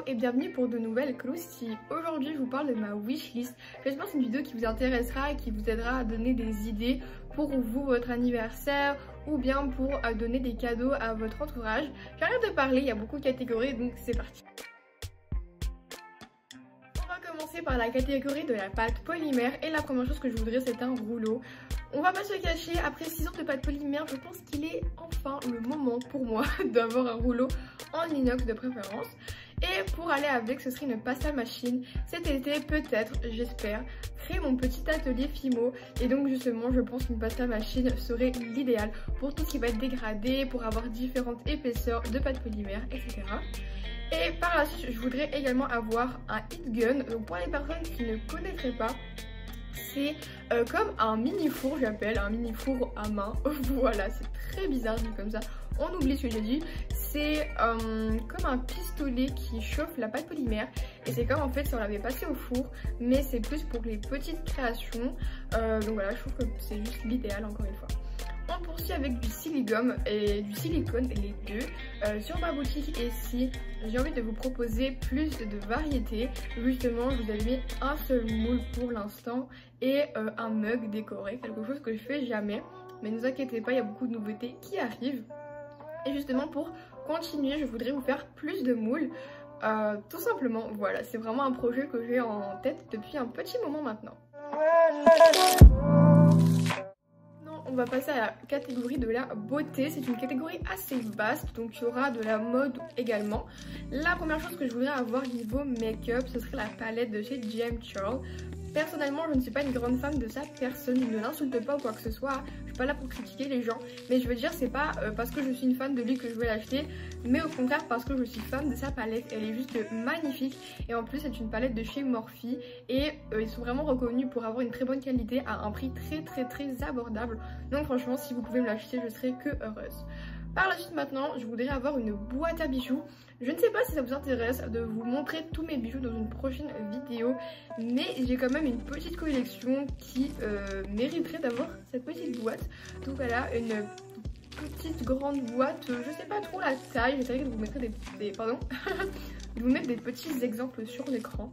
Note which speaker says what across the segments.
Speaker 1: Et bienvenue pour de nouvelles croustilles. Aujourd'hui je vous parle de ma wishlist. J'espère que c'est une vidéo qui vous intéressera et qui vous aidera à donner des idées pour vous, votre anniversaire, ou bien pour donner des cadeaux à votre entourage. J'arrête de parler, il y a beaucoup de catégories, donc c'est parti. On va commencer par la catégorie de la pâte polymère, et la première chose que je voudrais, c'est un rouleau. On va pas se cacher, après 6 ans de pâte polymère, je pense qu'il est enfin le moment pour moi d'avoir un rouleau en inox de préférence. Et pour aller avec, ce serait une pasta machine. Cet été, peut-être, j'espère, créer mon petit atelier Fimo. Et donc justement, je pense qu'une pasta machine serait l'idéal pour tout ce qui va être dégradé, pour avoir différentes épaisseurs de pâte polymère, etc. Et par la suite, je voudrais également avoir un heat gun. Donc pour les personnes qui ne connaîtraient pas, c'est comme un mini four, j'appelle, un mini four à main. Voilà, c'est très bizarre dit comme ça. On oublie ce que j'ai dit. C'est comme un pistolet qui chauffe la pâte polymère. Et c'est comme en fait si on l'avait passé au four. Mais c'est plus pour les petites créations. Donc voilà, je trouve que c'est juste l'idéal encore une fois. On poursuit avec du silicone et du silicone, les deux. Sur ma boutique ici, j'ai envie de vous proposer plus de variétés. Justement, je vous avais mis un seul moule pour l'instant et un mug décoré, quelque chose que je fais jamais. Mais ne vous inquiétez pas, il y a beaucoup de nouveautés qui arrivent. Et justement, pour continuer, je voudrais vous faire plus de moules. Tout simplement, voilà, c'est vraiment un projet que j'ai en tête depuis un petit moment maintenant. On va passer à la catégorie de la beauté. C'est une catégorie assez vaste, donc il y aura de la mode également. La première chose que je voudrais avoir niveau make-up, ce serait la palette de chez James Charles. Personnellement, je ne suis pas une grande fan de sa personne, ne l'insulte pas ou quoi que ce soit, je suis pas là pour critiquer les gens, mais je veux dire, c'est pas parce que je suis une fan de lui que je vais l'acheter, mais au contraire parce que je suis fan de sa palette. Elle est juste magnifique, et en plus c'est une palette de chez Morphe, et ils sont vraiment reconnus pour avoir une très bonne qualité à un prix très abordable. Donc franchement, si vous pouvez me l'acheter, je serai que heureuse. Par la suite maintenant, je voudrais avoir une boîte à bijoux. Je ne sais pas si ça vous intéresse de vous montrer tous mes bijoux dans une prochaine vidéo, mais j'ai quand même une petite collection qui mériterait d'avoir cette petite boîte. Donc voilà, une petite grande boîte, je sais pas trop la taille, j'essaierai de vous mettre de vous mettre des petits exemples sur l'écran.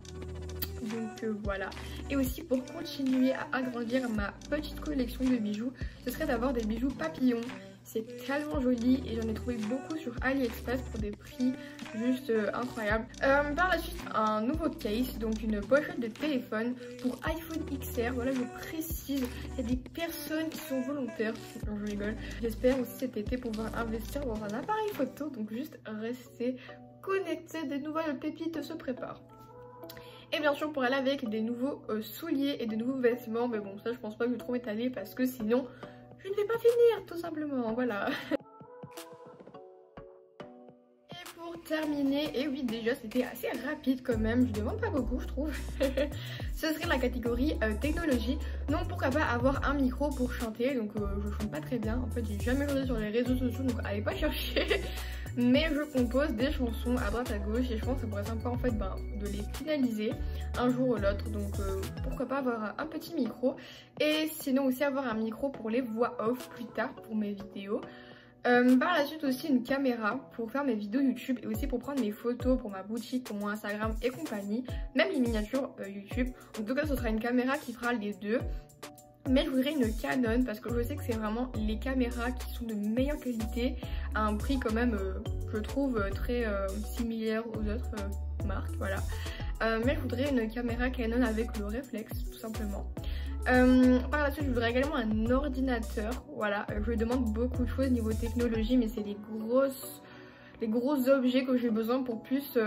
Speaker 1: Donc voilà. Et aussi pour continuer à agrandir ma petite collection de bijoux, ce serait d'avoir des bijoux papillons. C'est tellement joli et j'en ai trouvé beaucoup sur AliExpress pour des prix juste incroyables. Par la suite, un nouveau case, donc une pochette de téléphone pour iPhone XR. Voilà, je précise, il y a des personnes qui sont volontaires, je rigole. J'espère aussi cet été pouvoir investir dans un appareil photo, donc juste rester connecté, des nouvelles pépites se préparent. Et bien sûr pour aller avec des nouveaux souliers et des nouveaux vêtements, mais bon ça je pense pas que je vais trop m'étaler parce que sinon je ne vais pas finir tout simplement, voilà. Et pour terminer, et oui déjà c'était assez rapide quand même, je demande pas beaucoup je trouve. Ce serait la catégorie technologie, donc pourquoi pas avoir un micro pour chanter, donc je chante pas très bien, en fait j'ai jamais chanté sur les réseaux sociaux donc allez pas chercher. Mais je compose des chansons à droite à gauche et je pense que ça pourrait être sympa en fait de les finaliser un jour ou l'autre. Donc pourquoi pas avoir un petit micro. Et sinon aussi avoir un micro pour les voix off plus tard pour mes vidéos. Par la suite aussi une caméra pour faire mes vidéos YouTube et aussi pour prendre mes photos pour ma boutique, pour mon Instagram et compagnie. Même les miniatures YouTube. En tout cas ce sera une caméra qui fera les deux. Mais je voudrais une Canon parce que je sais que c'est vraiment les caméras qui sont de meilleure qualité à un prix quand même je trouve très similaire aux autres marques, voilà. Mais je voudrais une caméra Canon avec le réflexe tout simplement. Par la suite je voudrais également un ordinateur, voilà. Je demande beaucoup de choses niveau technologie mais c'est les gros objets que j'ai besoin pour plus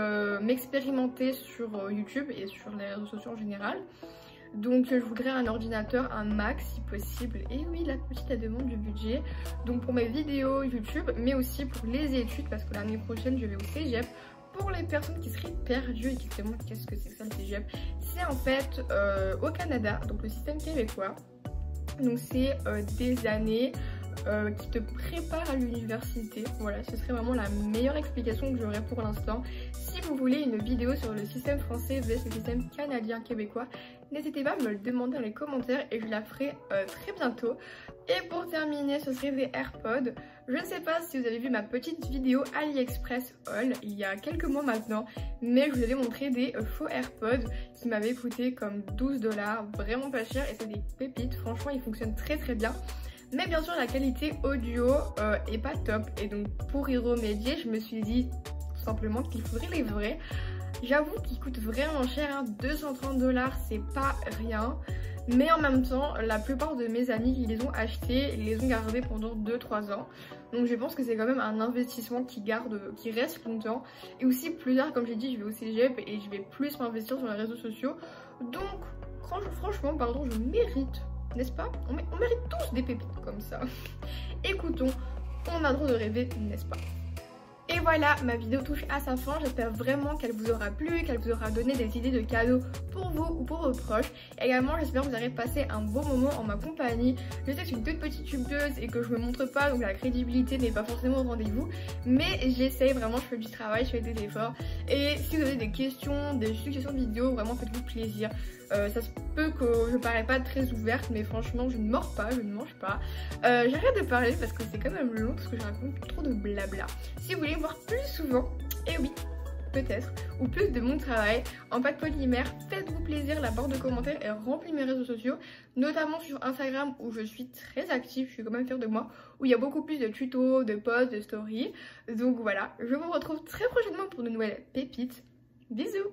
Speaker 1: m'expérimenter sur YouTube et sur les réseaux sociaux en général. Donc je voudrais un ordinateur, un Mac si possible. Et oui, la petite demande du budget. Donc pour mes vidéos YouTube, mais aussi pour les études, parce que l'année prochaine je vais au cégep. Pour les personnes qui seraient perdues et qui se demandent qu'est-ce que c'est que ça le cégep, c'est en fait au Canada, donc le système québécois. Donc c'est des années qui te prépare à l'université. Voilà, ce serait vraiment la meilleure explication que j'aurais pour l'instant. Si vous voulez une vidéo sur le système français vs le système canadien québécois, n'hésitez pas à me le demander dans les commentaires et je la ferai très bientôt. Et pour terminer, ce serait des AirPods. Je ne sais pas si vous avez vu ma petite vidéo AliExpress haul il y a quelques mois maintenant, mais je vous avais montré des faux AirPods qui m'avaient coûté comme 12 $, vraiment pas cher, et c'est des pépites. Franchement, ils fonctionnent très très bien. Mais bien sûr, la qualité audio est pas top, et donc pour y remédier, je me suis dit tout simplement qu'il faudrait les vrais. J'avoue qu'ils coûtent vraiment cher, hein. 230 $, c'est pas rien. Mais en même temps, la plupart de mes amis qui les ont achetés, ils les ont gardés pendant 2-3 ans. Donc je pense que c'est quand même un investissement qui reste longtemps. Et aussi plus tard, comme j'ai dit, je vais au cégep et je vais plus m'investir sur les réseaux sociaux. Donc franchement, pardon, je mérite, n'est-ce pas? On mérite tous des pépites comme ça. Écoutons, on a le droit de rêver, n'est-ce pas? Et voilà, ma vidéo touche à sa fin. J'espère vraiment qu'elle vous aura plu, qu'elle vous aura donné des idées de cadeaux pour vous ou pour vos proches. Également, j'espère que vous aurez passé un bon moment en ma compagnie. Je sais que je suis une toute petite youtubeuse et que je me montre pas, donc la crédibilité n'est pas forcément au rendez-vous. Mais j'essaye vraiment, je fais du travail, je fais des efforts. Et si vous avez des questions, des suggestions de vidéos, vraiment faites-vous plaisir. Ça se peut que je parais pas très ouverte, mais franchement je ne mords pas, je ne mange pas. J'arrête de parler parce que c'est quand même long, parce que je raconte trop de blabla. Si vous voulez me voir plus souvent, et oui, peut-être, ou plus de mon travail en pâte polymère, faites-vous plaisir, la barre de commentaires est remplie de mes réseaux sociaux, notamment sur Instagram où je suis très active, je suis quand même fière de moi, où il y a beaucoup plus de tutos, de posts, de stories. Donc voilà, je vous retrouve très prochainement pour de nouvelles pépites. Bisous!